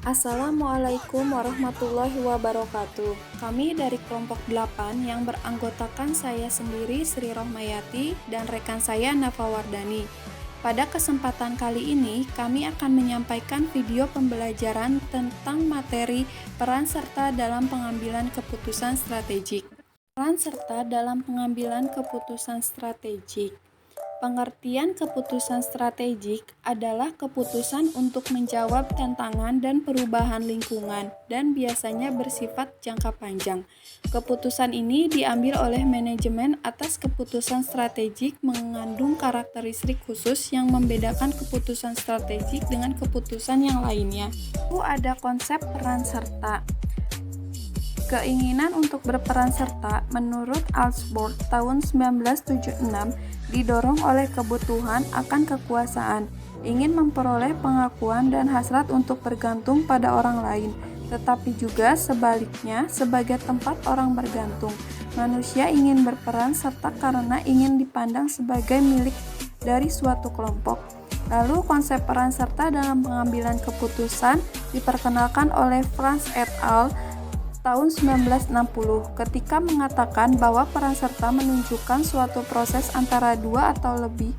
Assalamualaikum warahmatullahi wabarakatuh. Kami dari kelompok 8 yang beranggotakan saya sendiri Sri Rohmayati dan rekan saya Nafa Wardani. Pada kesempatan kali ini, kami akan menyampaikan video pembelajaran tentang materi peran serta dalam pengambilan keputusan strategik. Peran serta dalam pengambilan keputusan strategik. Pengertian keputusan strategik adalah keputusan untuk menjawab tantangan dan perubahan lingkungan dan biasanya bersifat jangka panjang. Keputusan ini diambil oleh manajemen atas keputusan strategik mengandung karakteristik khusus yang membedakan keputusan strategik dengan keputusan yang lainnya. Itu ada konsep peran serta. Keinginan untuk berperan serta menurut Alsborg tahun 1976 didorong oleh kebutuhan akan kekuasaan, ingin memperoleh pengakuan dan hasrat untuk bergantung pada orang lain, tetapi juga sebaliknya sebagai tempat orang bergantung. Manusia ingin berperan serta karena ingin dipandang sebagai milik dari suatu kelompok. Lalu konsep peran serta dalam pengambilan keputusan diperkenalkan oleh Franz et al. Tahun 1960 ketika mengatakan bahwa peran serta menunjukkan suatu proses antara dua atau lebih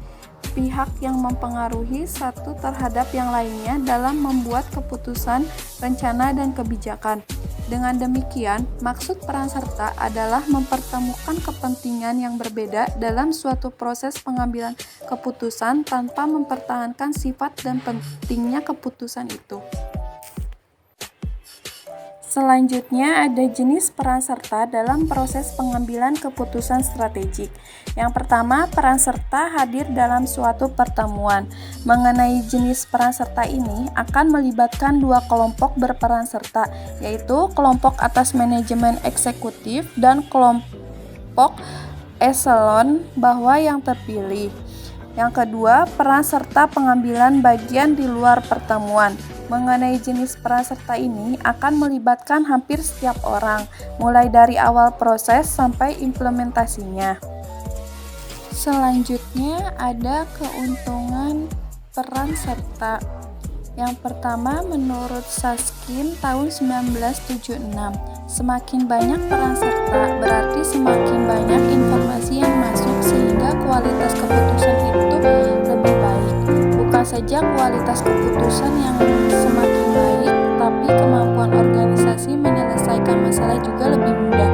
pihak yang mempengaruhi satu terhadap yang lainnya dalam membuat keputusan, rencana, dan kebijakan. Dengan demikian, maksud peran serta adalah mempertemukan kepentingan yang berbeda dalam suatu proses pengambilan keputusan tanpa mempertahankan sifat dan pentingnya keputusan itu. Selanjutnya ada jenis peran serta dalam proses pengambilan keputusan strategik. Yang pertama, peran serta hadir dalam suatu pertemuan. Mengenai jenis peran serta ini akan melibatkan dua kelompok berperan serta, yaitu kelompok atas manajemen eksekutif dan kelompok eselon bawah yang terpilih. Yang kedua, peran serta pengambilan bagian di luar pertemuan. Mengenai jenis peran serta ini akan melibatkan hampir setiap orang, mulai dari awal proses sampai implementasinya. Selanjutnya ada keuntungan peran serta. Yang pertama, menurut Saskin tahun 1976, semakin banyak peran serta berarti semakin banyak informasi yang masuk sehingga kualitas keputusan itu lebih baik. Bukan saja kualitas keputusan yang semakin baik, tapi kemampuan organisasi menyelesaikan masalah juga lebih mudah.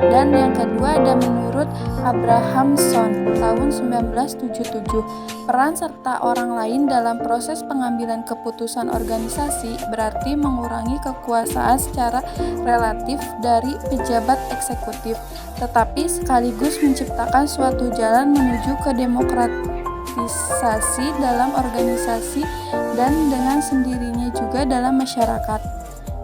Dan yang kedua ada menurut Abrahamson tahun 1977, peran serta orang lain dalam proses pengambilan keputusan organisasi berarti mengurangi kekuasaan secara relatif dari pejabat eksekutif, tetapi sekaligus menciptakan suatu jalan menuju ke demokratisasi dalam organisasi dan dengan sendirinya juga dalam masyarakat.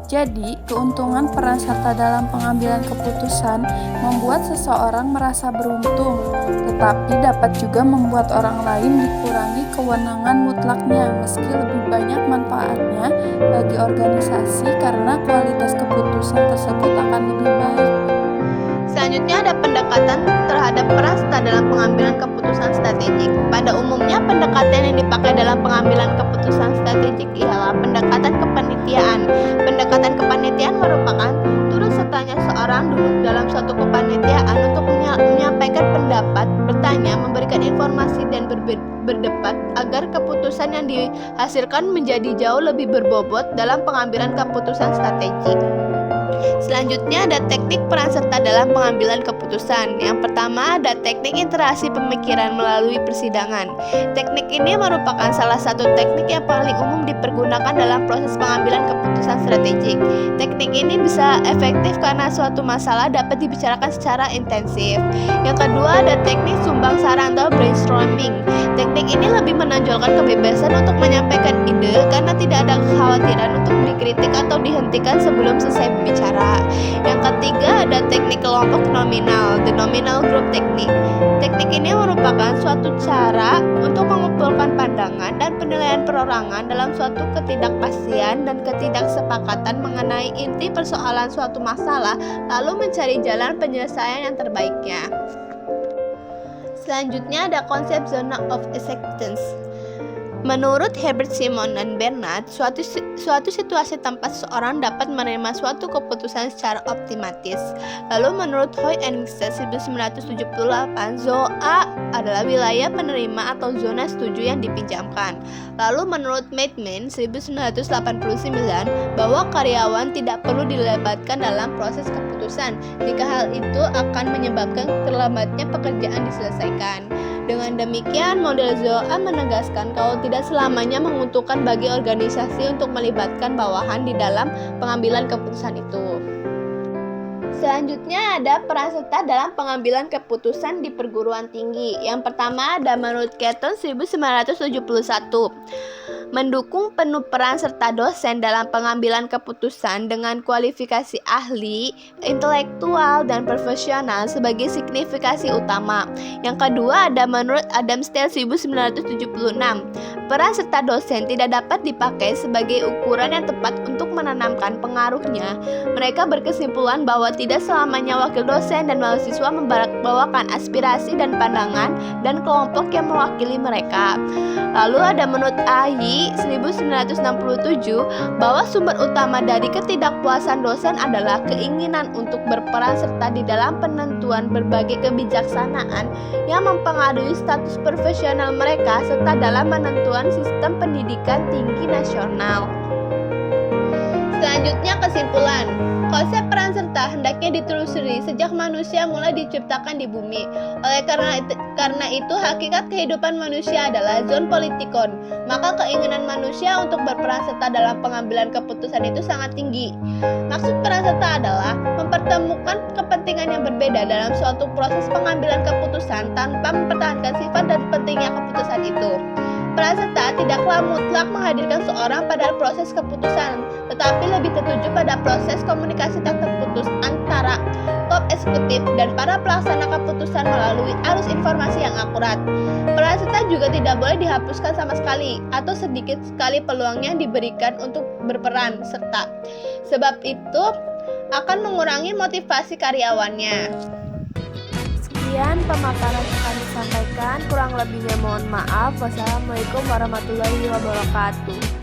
Jadi, keuntungan peran serta dalam pengambilan keputusan membuat seseorang merasa beruntung, tetapi dapat juga membuat orang lain dikurangi kewenangan mutlaknya meski lebih banyak manfaatnya bagi organisasi karena kualitas keputusan tersebut akan lebih baik. Selanjutnya ada pendekatan terhadap peran serta dalam pengambilan keputusan strategik. Pada umumnya, pendekatan yang dipakai dalam pengambilan keputusan strategik ialah pendekatan kepanitiaan. Pendekatan kepanitiaan merupakan turut sertanya seorang duduk dalam suatu kepanitiaan untuk menyampaikan pendapat, bertanya, memberikan informasi, dan berdebat agar keputusan yang dihasilkan menjadi jauh lebih berbobot dalam pengambilan keputusan strategik. Selanjutnya ada teknik peran serta dalam pengambilan keputusan. Yang pertama ada teknik interaksi pemikiran melalui persidangan. Teknik ini merupakan salah satu teknik yang paling umum dipergunakan dalam proses pengambilan keputusan strategik. Teknik ini bisa efektif karena suatu masalah dapat dibicarakan secara intensif. Yang kedua ada teknik sumbang saran atau brainstorming. Teknik ini lebih menonjolkan kebebasan untuk menyampaikan ide karena tidak ada kekhawatiran untuk dikritik atau dihentikan sebelum selesai berbicara. Yang ketiga ada teknik kelompok nominal, the nominal group technique. Teknik ini merupakan suatu cara untuk mengumpulkan pandangan dan penilaian perorangan dalam suatu ketidakpastian dan ketidaksepakatan mengenai inti persoalan suatu masalah, lalu mencari jalan penyelesaian yang terbaiknya. Selanjutnya ada konsep zona of acceptance. Menurut Herbert Simon dan Bernard, suatu situasi tempat seseorang dapat menerima suatu keputusan secara optimatis. Lalu menurut Hoy and Wiese 1978, ZOA adalah wilayah penerima atau zona setuju yang dipinjamkan. Lalu menurut Maitman 1989, bahwa karyawan tidak perlu dilibatkan dalam proses keputusan jika hal itu akan menyebabkan terlambatnya pekerjaan diselesaikan. Dengan demikian, model ZOA menegaskan kalau tidak selamanya menguntungkan bagi organisasi untuk melibatkan bawahan di dalam pengambilan keputusan itu. Selanjutnya ada peran serta dalam pengambilan keputusan di perguruan tinggi. Yang pertama ada menurut Keaton 1971. Mendukung penuh peran serta dosen dalam pengambilan keputusan dengan kualifikasi ahli, intelektual, dan profesional sebagai signifikasi utama. Yang kedua ada menurut Adam Steele 1976. Peran serta dosen tidak dapat dipakai sebagai ukuran yang tepat untuk menanamkan pengaruhnya. Mereka berkesimpulan bahwa tidak selamanya wakil dosen dan mahasiswa membawakan aspirasi dan pandangan dan kelompok yang mewakili mereka. Lalu ada menurut Ahi 1967 bahwa sumber utama dari ketidakpuasan dosen adalah keinginan untuk berperan serta di dalam penentuan berbagai kebijaksanaan yang mempengaruhi status profesional mereka serta dalam menentuan sistem pendidikan tinggi nasional. Selanjutnya kesimpulan. Konsep peran serta hendaknya ditelusuri sejak manusia mulai diciptakan di bumi. Oleh karena itu hakikat kehidupan manusia adalah zon politikon. Maka keinginan manusia untuk berperan serta dalam pengambilan keputusan itu sangat tinggi. Maksud peran serta adalah mempertemukan kepentingan yang berbeda dalam suatu proses pengambilan keputusan tanpa mempertahankan sifat dan pentingnya keputusan itu. Peran serta tidaklah mutlak menghadirkan seorang pada proses keputusan, tetapi lebih tertuju pada proses komunikasi tak terputus antara top eksekutif dan para pelaksana keputusan melalui arus informasi yang akurat. Peran serta juga tidak boleh dihapuskan sama sekali, atau sedikit sekali peluangnya diberikan untuk berperan serta. Sebab itu akan mengurangi motivasi karyawannya. Sekian pemaparan yang kami sampaikan, kurang lebihnya mohon maaf. Wassalamualaikum warahmatullahi wabarakatuh.